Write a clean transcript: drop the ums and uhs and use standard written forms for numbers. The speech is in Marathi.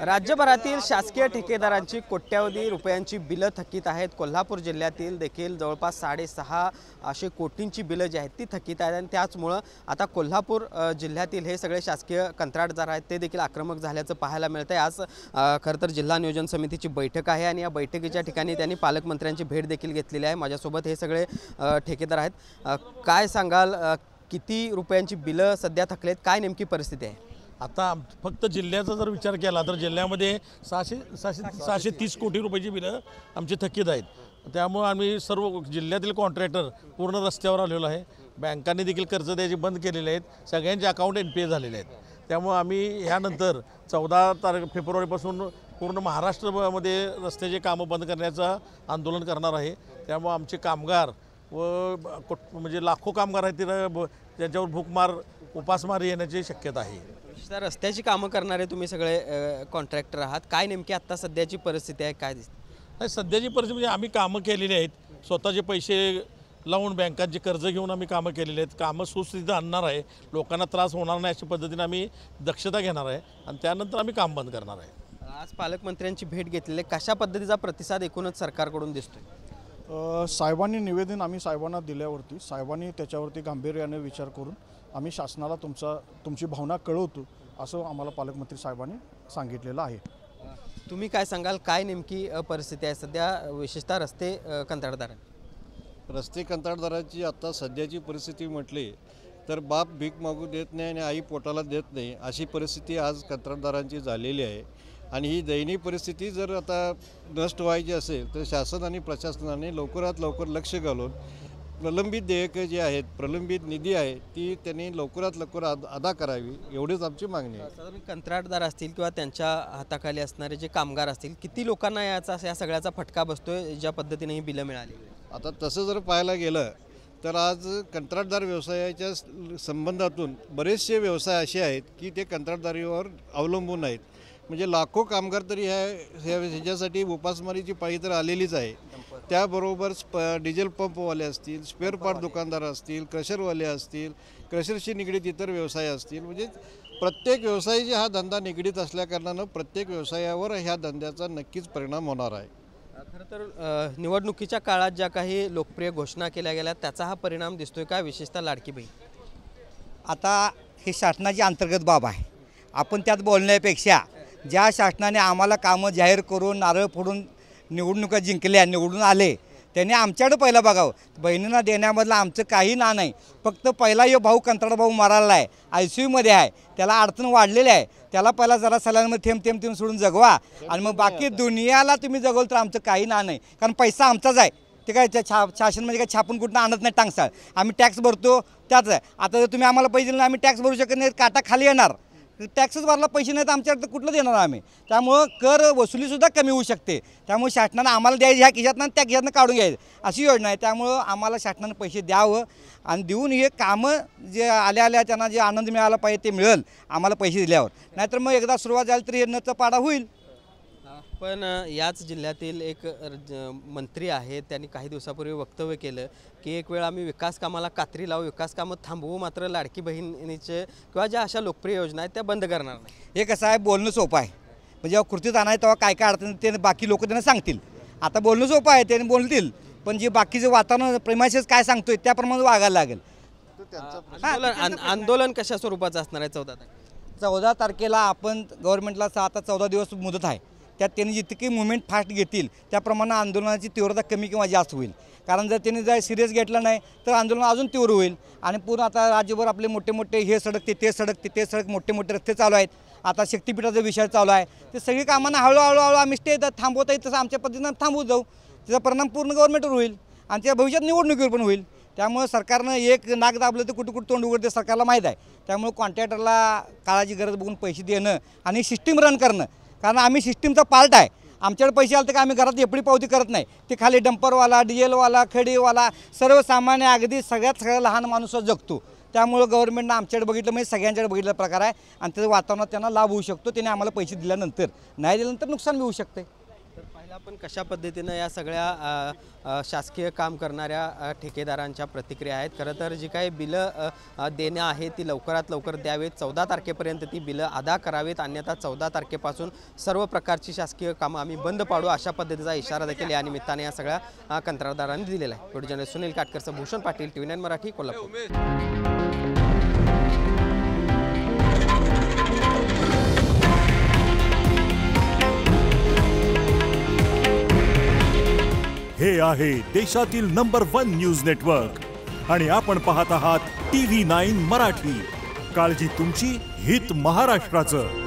राज्यभरातील शासकीय ठेकेदारांची कोट्यावधी रुपयांची बिलं थकीत आहेत। कोल्हापूर जिल्ह्यातील देखील जवळपास 6.5 कोटींची बिलं जी आहेत ती थकीत आहेत आणि त्याचमुळे आता कोल्हापूर जिल्ह्यातील हे सगळे शासकीय कंत्राटदार आहेत ते देखील आक्रमक झाल्याचं पाहायला मिळतंय। आज खरं तर जिल्हा नियोजन समितीची बैठक आहे आणि या बैठकीच्या ठिकाणी त्यांनी पालकमंत्र्यांची भेट देखील घेतलेली आहे। माझ्यासोबत हे सगळे ठेकेदार आहेत। काय सांगाल, किती रुपयांची बिलं सध्या थकलेत, काय नेमकी परिस्थिती आहे? आता फक्त जिल्ह्याचा जर विचार केला तर जिल्ह्यामध्ये 630 कोटी रुपयाची बिलं आमची थकीत आहेत। त्यामुळे आम्ही सर्व जिल्ह्यातील कॉन्ट्रॅक्टर पूर्ण रस्त्यावर आलेलो आहे। बँकांनी देखील कर्ज द्यायची बंद केलेले आहेत, सगळ्यांचे अकाउंट NPA झालेले आहेत। त्यामुळे आम्ही ह्यानंतर 14 फेब्रुवारीपासून पूर्ण महाराष्ट्रामध्ये रस्त्याचे कामं बंद करण्याचं आंदोलन करणार आहे। त्यामुळे आमचे कामगार व म्हणजे लाखो कामगार आहेत त्यांच्यावर भूकमार उपासमार येण्याची शक्यता आहे। रस्त्याची कामं करणारे तुम्ही सगळे कॉन्ट्रॅक्टर आहात, काय नेमकी आत्ता सध्याची परिस्थिती आहे, काय दिसते? नाही, सध्याची परिस्थिती म्हणजे आम्ही कामं केलेली आहेत, स्वतःचे पैसे लावून बँकांचे कर्ज घेऊन आम्ही कामं केलेली आहेत। कामं सुस्थितीत आणणार आहे, लोकांना त्रास होणार नाही अशा पद्धतीने आम्ही दक्षता घेणार आहे आणि त्यानंतर आम्ही काम बंद करणार आहे। आज पालकमंत्र्यांची भेट घेतलेली, कशा पद्धतीचा प्रतिसाद एकूणच सरकारकडून दिसतोय? साहेबांनी निवेदन आम्ही साहेबांना दिल्यावरती साहेबांनी त्याच्यावरती गांभीर्याने विचार करून आम्ही शासनाला तुमची भावना कळवतो असं आम्हाला पालकमंत्री साहेबांनी सांगितलेलं आहे। तुम्ही काय सांगाल, काय नेमकी परिस्थिती आहे सध्या, विशेषतः रस्ते कंत्राटदार? रस्ते कंत्राटदाराची आता सध्याची परिस्थिती म्हटली तर बाप भीक मागू देत नाही आणि आई पोटाला देत नाही अशी परिस्थिती आज कंत्राटदारांची झालेली आहे। आणि ही दयनीय परिस्थिती जर आता नष्ट व्हायची असेल तर शासन आणि प्रशासनाने लवकरात लवकर लक्ष घालून प्रलंबित देयकं जी आहेत, प्रलंबित निधी आहे ती त्यांनी लवकरात लवकर अदा करावी एवढीच आमची मागणी आहे। साधारण कंत्राटदार असतील किंवा त्यांच्या हाताखाली असणारे जे कामगार असतील, किती लोकांना या सगळ्याचा फटका बसतोय ज्या पद्धतीने ही बिलं मिळाली? आता तसं जर पाहायला गेलं तर आज कंत्राटदार व्यवसायाच्या संबंधातून बरेचसे व्यवसाय असे आहेत की ते कंत्राटदारीवर अवलंबून आहेत। म्हणजे लाखो कामगार तरी ह्याच्यासाठी उपासमारीची पाळी तर आलेलीच आहे। त्याबरोबर डिझेल पंपवाले असतील, स्पेअर पार्ट दुकानदार असतील, क्रशरवाले असतील, क्रशरशी निगडीत इतर व्यवसाय असतील, म्हणजे प्रत्येक व्यवसायाची हा धंदा निगडीत असल्याकारणानं प्रत्येक व्यवसायावर ह्या धंद्याचा नक्कीच परिणाम होणार आहे। खरं तर निवडणुकीच्या काळात ज्या काही लोकप्रिय घोषणा केल्या गेल्या त्याचा हा परिणाम दिसतोय का, विशेषतः लाडकी बहीण? आता हे शासनाची अंतर्गत बाब आहे, आपण त्यात बोलण्यापेक्षा ज्या शासनाने आम्हाला कामं जाहीर करून नारळ फोडून निवडणुका जिंकल्या, निवडून आले, त्यांनी आमच्याकडे पहिला बघावं। बहिणींना देण्यामधलं आमचं काही ना नाही, फक्त पहिला यो भाऊ कंत्राट भाऊ मारायला आहे, ICUमध्ये आहे, त्याला अडचण वाढलेली आहे, त्याला पहिला जरा सलांमध्ये थेंब सोडून जगवा आणि मग बाकी दुनियाला तुम्ही जगवलं तर आमचं काही ना नाही, कारण पैसा आमचाच आहे। ते काय शासन म्हणजे काय छापून कुठं आणत नाही टांगसाळ, आम्ही टॅक्स भरतो त्याच आहे। आता जर तुम्ही आम्हाला पैसे दिले आम्ही टॅक्स भरू शकत नाही, काटा खाली येणार, टॅक्सच भरला पैसे नाही तर आमच्याकडे कुठलं देणार आम्ही? त्यामुळं कर वसुलीसुद्धा कमी होऊ शकते। त्यामुळे शासनानं आम्हाला द्यायची ह्या खिशातनं त्या खिशातनं काढून घ्यायचं अशी योजना आहे। त्यामुळं आम्हाला शासनानं पैसे द्यावं आणि देऊन हे कामं जे आल्या त्यांना जे आनंद मिळाला पाहिजे ते मिळेल आम्हाला पैसे दिल्यावर, नाहीतर मग एकदा सुरुवात झाली तरी येण्याचा पाडा होईल। पण याच जिल्ह्यातील एक मंत्री आहेत, त्यांनी काही दिवसापूर्वी वक्तव्य केलं की एक वेळ आम्ही विकास कामाला कात्री लावू, विकास कामं थांबवू, मात्र लाडकी बहिणीचे किंवा ज्या अशा लोकप्रिय योजना आहेत त्या बंद करणार नाही। हे कसं आहे, बोलणं सोपं आहे, म्हणजे जेव्हा कृतीत आणाय तेव्हा काय काय अडचण ते बाकी लोक त्यांना सांगतील। आता बोलणं सोपं आहे, त्यांनी बोलतील, पण जे बाकीचं वातावरण प्रेमाशीच काय सांगतोय त्याप्रमाणे वागायला लागेल। आंदोलन कशा स्वरूपाचं असणार आहे? 14 तारखेला आपण गव्हर्नमेंटला आता 14 दिवस मुदत आहे, त्यात त्यांनी जितकी मुवमेंट फास्ट घेतील त्याप्रमाणे आंदोलनाची तीव्रता कमी किंवा जास्त होईल। कारण जर त्यांनी जर सिरियस घेतलं नाही तर आंदोलन अजून तीव्र होईल आणि पूर्ण आता राज्यभर आपले मोठे मोठे हे सडक ते सडक मोठे मोठे रस्ते चालू आहेत। आता शक्तिपीठाचा विषय चालू आहे, ते सगळी कामांना हळूहळू आम्ही थांबवता येईल तसं आमच्या पद्धतीनं थांबवत जाऊ। त्याचा परिणाम पूर्ण गव्हर्नमेंटवर होईल आणि त्या भविष्यात निवडणुकीवर पण होईल। त्यामुळे सरकारनं एक नाक दाबलं तर कुठं तोंड उघडते सरकारला माहीत आहे। त्यामुळे कॉन्ट्रॅक्टरला काळाची गरज बघून पैसे देणं आणि सिस्टीम रन करणं, कारण आम्ही सिस्टीमचा पार्ट आहे। आमच्याकडे पैसे आले तर आम्ही घरात एपडी पावती करत नाही, ते खाली डंपरवाला, डिझेलवाला, खेडीवाला सर्वसामान्य अगदी सगळ्यात लहान माणूस जगतो। त्यामुळे गव्हर्नमेंटनं आमच्याकडे बघितलं म्हणजे सगळ्यांच्याकडे बघितलं प्रकार आहे आणि त्याचं वातावरणात त्यांना लाभ होऊ शकतो। त्याने आम्हाला पैसे दिल्यानंतर, नाही दिल्यानंतर नुकसान होऊ शकते। आपण कशा पद्धतीनं या सगळ्या शासकीय काम करणाऱ्या ठेकेदारांच्या प्रतिक्रिया आहेत. खरं तर जी काही बिलं देणं आहे ती लवकरात लवकर द्यावेत. 14 तारखेपर्यंत ती बिलं अदा करावीत, अन्यथा 14 तारखेपासून सर्व प्रकारची शासकीय कामं आम्ही बंद पाडू अशा पद्धतीचा इशारा देखील या निमित्ताने या सगळ्या कंत्राटदारांनी दिलेला आहे. व्हिडिओ जर्नलिस्ट सुनील काटकरसह भूषण पाटील, TV9 मराठी, कोल्हापूर. हे आहे देशातील नंबर 1 न्यूज नेटवर्क आणि आपण पाहत आहात TV9 मराठी. काळजी तुमची, हित महाराष्ट्राचं.